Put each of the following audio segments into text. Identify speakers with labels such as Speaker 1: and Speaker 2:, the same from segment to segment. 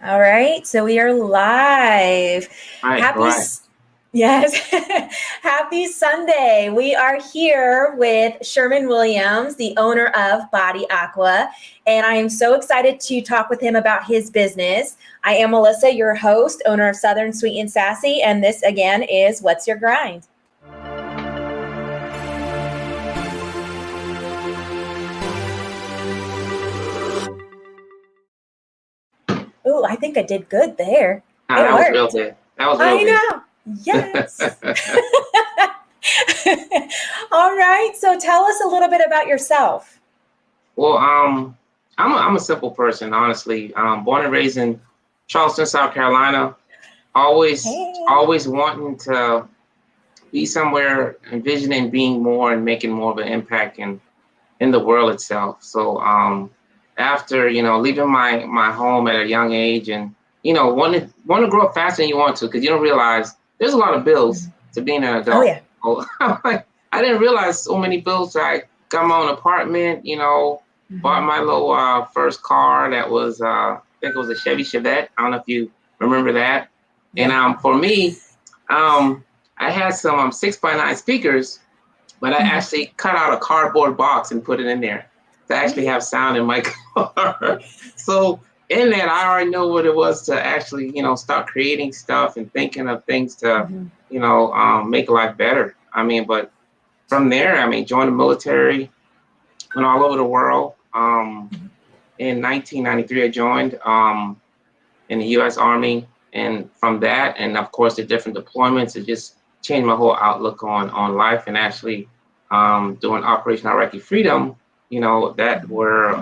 Speaker 1: All right, so we are live.
Speaker 2: Right,
Speaker 1: Happy,
Speaker 2: right.
Speaker 1: s- yes, happy Sunday. We are here with Sherman Williams, the owner of Body Aqua, and I am so excited to talk with him about his business. I am Melissa, your host, owner of Southern Sweet and Sassy, and this again is What's Your Grind? Ooh, I think I did good there.
Speaker 2: Nah,
Speaker 1: It
Speaker 2: that was real
Speaker 1: worked.
Speaker 2: good. That was real
Speaker 1: I
Speaker 2: good.
Speaker 1: know. Yes. All right. So tell us a little bit about yourself.
Speaker 2: Well, I'm a simple person, honestly. Born and raised in Charleston, South Carolina.
Speaker 1: Hey.
Speaker 2: Always wanting to be somewhere, envisioning being more and making more of an impact in the world itself. So, after leaving my home at a young age, and want to grow up faster than you want to, because you don't realize there's a lot of bills to being an
Speaker 1: Oh,
Speaker 2: adult.
Speaker 1: yeah.
Speaker 2: Oh, I didn't realize so many bills. So I got my own apartment, bought
Speaker 1: Mhm.
Speaker 2: my little first car that was I think it was a Chevy Chevette. I don't know if you remember that. And
Speaker 1: Yeah.
Speaker 2: for me, um, I had some 6x9 speakers, but I
Speaker 1: Mhm.
Speaker 2: actually cut out a cardboard box and put it in there to actually have sound in my car. So in that, I already know what it was to actually, start creating stuff and thinking of things to,
Speaker 1: Mhm.
Speaker 2: make life better. I mean, but from there, I mean, joined the military, went all over the world. In 1993, I joined in the U.S. Army, and from that, and of course the different deployments, it just changed my whole outlook on life. And actually, doing Operation Iraqi Freedom, that where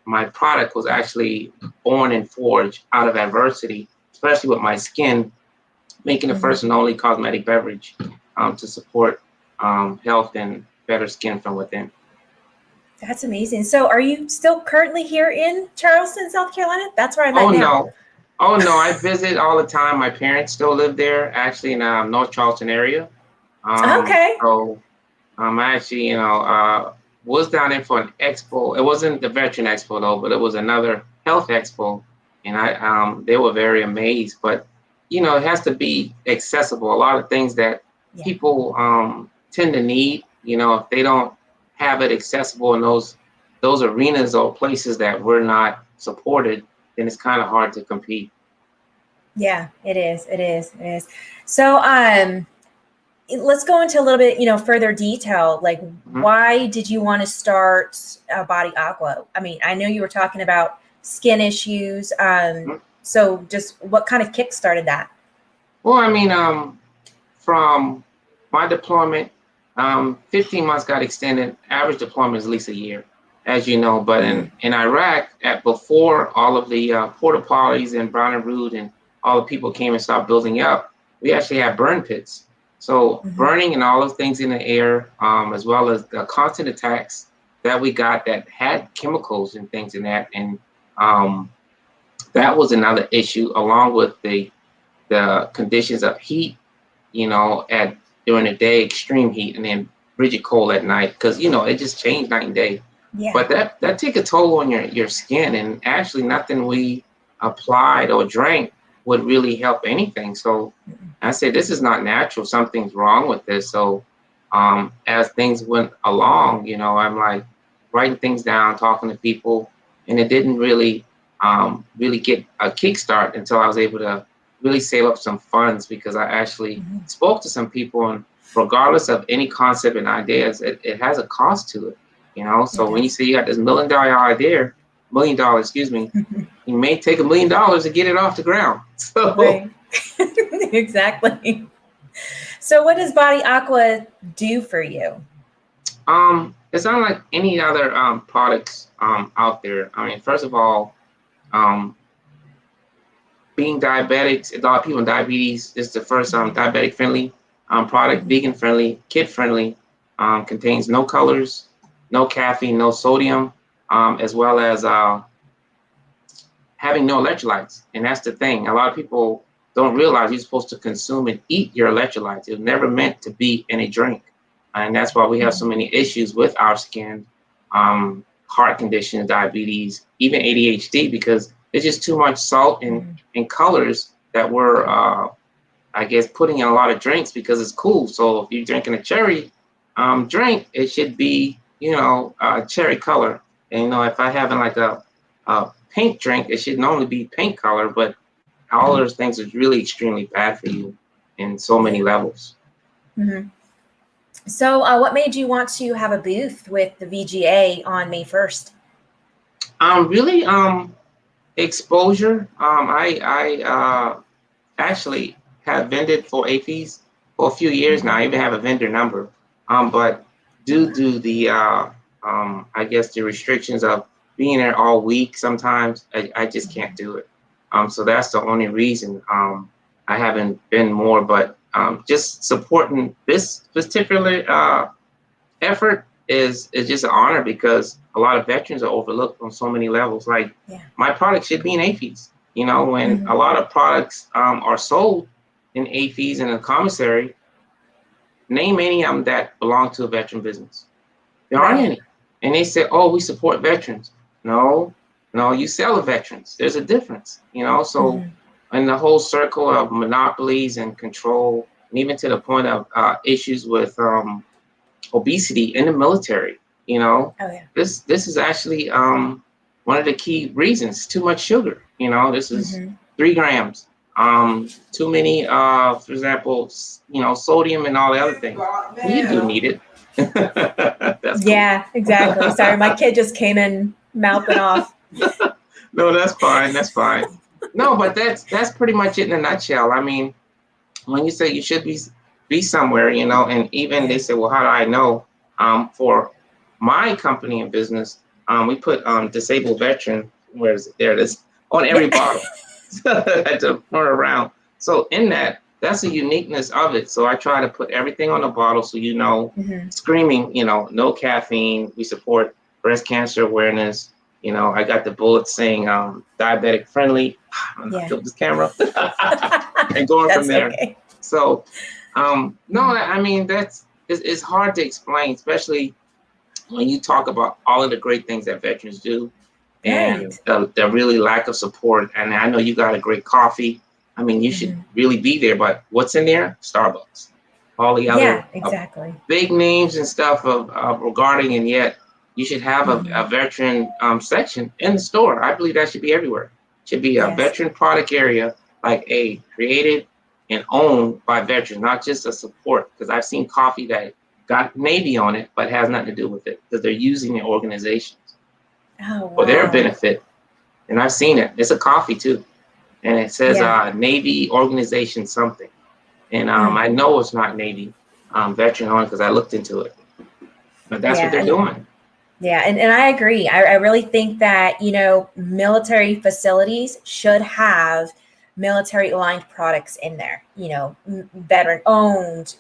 Speaker 2: my product was actually born and forged out of adversity, especially with my skin, making the
Speaker 1: Mhm.
Speaker 2: first and only cosmetic beverage to support health and better skin from within.
Speaker 1: That's amazing. So are you still currently here in Charleston, South Carolina? That's where I'm
Speaker 2: Oh
Speaker 1: at now.
Speaker 2: no. Oh no, I visit all the time. My parents still live there, actually in North Charleston area.
Speaker 1: Okay.
Speaker 2: So I actually, was down there for an expo. It wasn't the Veteran Expo though, but it was another health expo, and they were very amazed. But it has to be accessible. A lot of things that
Speaker 1: Yeah.
Speaker 2: people tend to need, if they don't have it accessible in those arenas or places that we're not supported, then it's kind of hard to compete.
Speaker 1: Yeah, it is. It is. It is. So let's go into a little bit, further detail. Like,
Speaker 2: Mhm.
Speaker 1: why did you want to start Body Aqua? I mean, I know you were talking about skin issues. So just what kind of kick started that?
Speaker 2: Well, I mean, from my deployment, 15 months got extended. Average deployment is at least a year, as you know. But in Iraq, before all of the porta potties and Brown and Root and all the people came and started building up, we actually had burn pits. So
Speaker 1: Mm-hmm.
Speaker 2: burning and all those things in the air, as well as the constant attacks that we got that had chemicals and things in that, and um, that was another issue, along with the conditions of heat, at during the day, extreme heat, and then rigid cold at night, because it just changed night and day.
Speaker 1: Yeah.
Speaker 2: But that take a toll on your skin, and actually nothing we applied or drank would really help anything. So I said, this is not natural. Something's wrong with this. So as things went along, I'm like writing things down, talking to people, and it didn't really get a kickstart until I was able to really save up some funds, because I actually
Speaker 1: Mm-hmm.
Speaker 2: spoke to some people, and regardless of any concept and ideas, it has a cost to it.
Speaker 1: It
Speaker 2: So when you
Speaker 1: does.
Speaker 2: say you got this $1 million, excuse me, you may take $1 million to get it off the ground. So
Speaker 1: Right. Exactly. So what does Body Aqua do for you?
Speaker 2: it's not like any other products out there. I mean, first of all, um, being diabetics, a lot of people with diabetes, this is the first diabetic friendly product,
Speaker 1: Mm-hmm.
Speaker 2: vegan friendly, kid friendly, contains no colors, no caffeine, no sodium, as well as having no electrolytes. And that's the thing. A lot of people don't realize you're supposed to consume and eat your electrolytes. It was never meant to be in a drink. And that's why we have so many issues with our skin, heart conditions, diabetes, even ADHD, because It's just too much salt and colors that we're, I guess, putting in a lot of drinks because it's cool. So if you're drinking a cherry drink, it should be, cherry color. And, if I having like a pink drink, it should normally be pink color, but all of those things is really extremely bad for you in so many levels.
Speaker 1: Mm-hmm. So what made you want to have a booth with the VGA on May 1st?
Speaker 2: Really, exposure. I actually have vended for APs for a few years now. I even have a vendor number. But due to the, I guess the restrictions of being there all week, sometimes I just can't do it. So that's the only reason I haven't been more. But just supporting this particular effort is just an honor because a lot of veterans are overlooked on so many levels. Like my product should be in APs. When a lot of products are sold in APs and in the commissary, name any of them that belong to a veteran business. There aren't any. And they say, oh, we support veterans. No, you sell to veterans. There's a difference, so in the whole circle of monopolies and control, and even to the point of issues with obesity in the military, this is actually one of the key reasons. Too much sugar. This is 3 grams. Too many, for example, sodium and all the other things. You do need it. That's
Speaker 1: cool. Exactly. Sorry, my kid just came in mouthing off.
Speaker 2: No, that's fine. That's fine. No, but that's pretty much it in a nutshell. I mean, when you say you should be somewhere, and even they say, well, how do I know? For my company and business, we put disabled veteran, where is it? There it is, on every bottle. I had to run around. So in that's the uniqueness of it. So I try to put everything on the bottle so screaming, no caffeine. We support breast cancer awareness. I got the bullets saying diabetic friendly. I'm gonna tilt this camera and going from there.
Speaker 1: Okay.
Speaker 2: So no, I mean it's hard to explain, especially when you talk about all of the great things that veterans do and the really lack of support. And I know you got a great coffee. I mean, you should really be there, but what's in there? Starbucks. All the other big names and stuff of regarding, and yet you should have a veteran section in the store. I believe that should be everywhere. Should be a veteran product area, like created and owned by veterans, not just a support. Because I've seen coffee that got Navy on it, but has nothing to do with it because they're using the organizations for their benefit. And I've seen it. It's a coffee too. And it says Navy organization something. And I know it's not Navy veteran owned because I looked into it. But that's what they're doing.
Speaker 1: Yeah, and I agree. I really think that, military facilities should have military aligned products in there, veteran owned,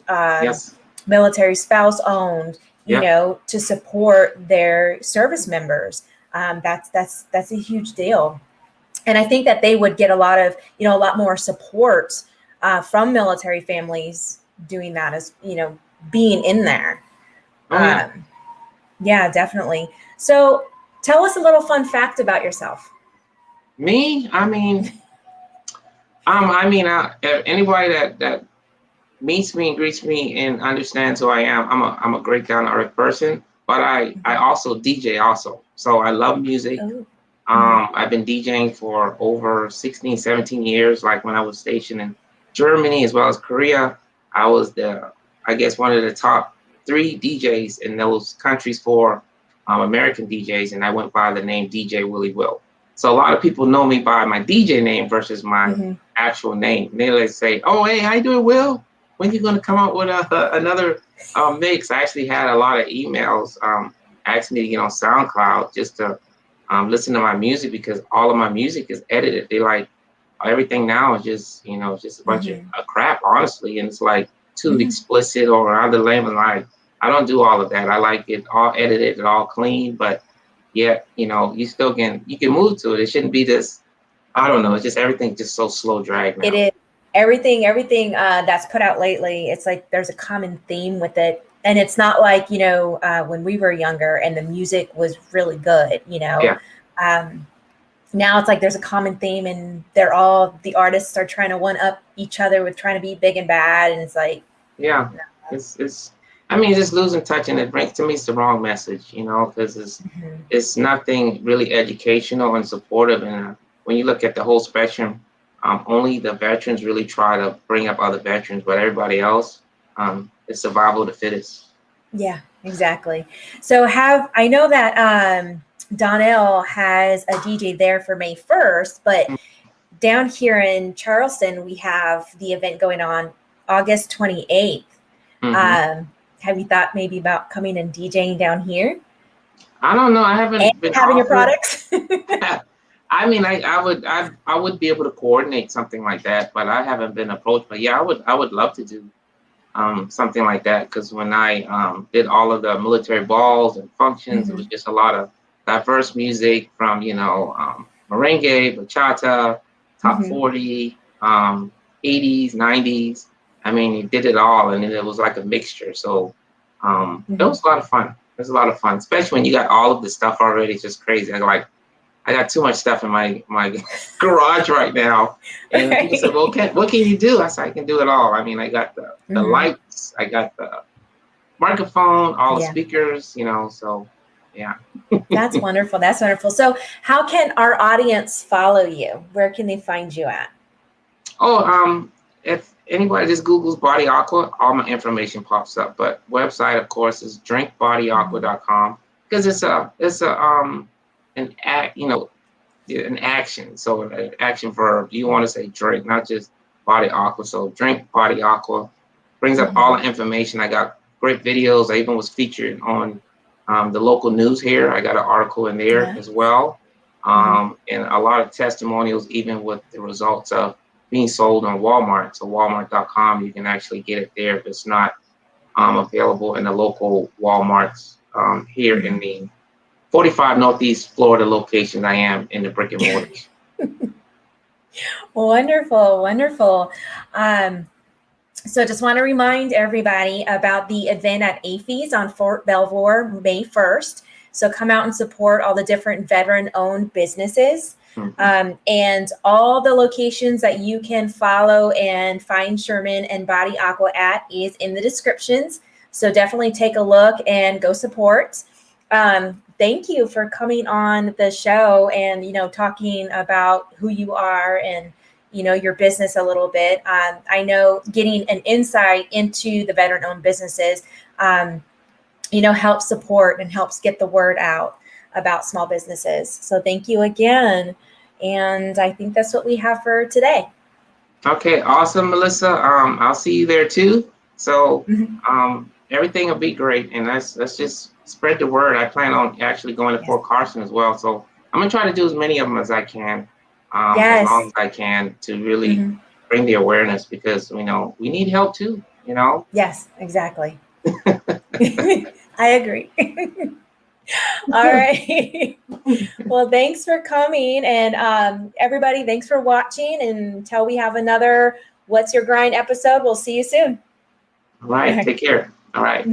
Speaker 1: military spouse owned, to support their service members. That's a huge deal. And I think that they would get a lot more support from military families doing that as, being in there. Yeah, definitely. So tell us a little fun fact about yourself.
Speaker 2: Me? I mean, anybody that meets me and greets me and understands who I am, I'm a great down to earth person, but I also DJ also. So I love music. I've been DJing for over 16, 17 years. Like when I was stationed in Germany as well as Korea, I was one of the top 3 DJs in those countries for American DJs, and I went by the name DJ Willie Will. So a lot of people know me by my DJ name versus my actual name. And they say, "Oh, hey, how you doing, Will? When are you going to come out with another mix?" I actually had a lot of emails asking me to get on SoundCloud just to listen to my music because all of my music is edited. They like everything now is just just a bunch of crap, honestly, and it's like too explicit or other layman. Like I don't do all of that. I like it all edited and all clean, but yet you still can move to it. It shouldn't be this. I don't know. It's just everything just so slow drag now.
Speaker 1: It is everything that's put out lately. It's like there's a common theme with it, and it's not like when we were younger and the music was really good. now it's like there's a common theme, and the artists are trying to one up each other with trying to be big and bad, and it's like,
Speaker 2: Yeah, it's I mean, just losing touch, and it brings to me it's the wrong message, because it's nothing really educational and supportive. And when you look at the whole spectrum, only the veterans really try to bring up other veterans, but everybody else, it's survival of the fittest.
Speaker 1: yeah, exactly. So I know that Donnell has a DJ there for May 1st, but down here in Charleston, we have the event going on August 28th. Have you thought maybe about coming and DJing down here?
Speaker 2: I don't know. I haven't
Speaker 1: And
Speaker 2: been
Speaker 1: having your
Speaker 2: offered.
Speaker 1: products?
Speaker 2: I mean, I would be able to coordinate something like that, but I haven't been approached. But yeah, I would love to do something like that, because when I did all of the military balls and functions, it was just a lot of diverse music from merengue, bachata, top 40, 80s, 90s. I mean, you did it all, and it was like a mixture. So it was a lot of fun. It was a lot of fun, especially when you got all of the stuff already. It's just crazy. I got too much stuff in my garage right now. And people said, well, what can you do? I said, I can do it all. I mean, I got the lights, I got the microphone, all the speakers, so yeah.
Speaker 1: That's wonderful. That's wonderful. So how can our audience follow you? Where can they find you at?
Speaker 2: Oh, if anybody just Googles Body Aqua, all my information pops up. But website, of course, is drinkbodyaqua.com, because it's an action. So an action verb. You want to say drink, not just Body Aqua. So drink Body Aqua brings up all the information. I got great videos. I even was featured on the local news here. I got an article in there as well. And a lot of testimonials, even with the results of being sold on Walmart. So walmart.com, you can actually get it there if it's not available in the local Walmarts here in the 45 Northeast Florida location. I am in the brick and mortars.
Speaker 1: Wonderful, wonderful. So just want to remind everybody about the event at AFES on Fort Belvoir, May 1st. So come out and support all the different veteran-owned businesses. And all the locations that you can follow and find Sherman and Body Aqua at is in the descriptions. So definitely take a look and go support. Thank you for coming on the show and, talking about who you are and, your business a little bit. I know getting an insight into the veteran-owned businesses, helps support and helps get the word out about small businesses. So thank you again. And I think that's what we have for today.
Speaker 2: Okay, awesome, Melissa. I'll see you there too. So everything will be great, and let's just spread the word. I plan on actually going to Fort Carson as well. So I'm gonna try to do as many of them as I can, as long as I can, to really bring the awareness, because we need help too.
Speaker 1: Yes, exactly. I agree. All right. Well, thanks for coming. And everybody, thanks for watching. And until we have another What's Your Grind episode, we'll see you soon.
Speaker 2: All right. Take care. All right.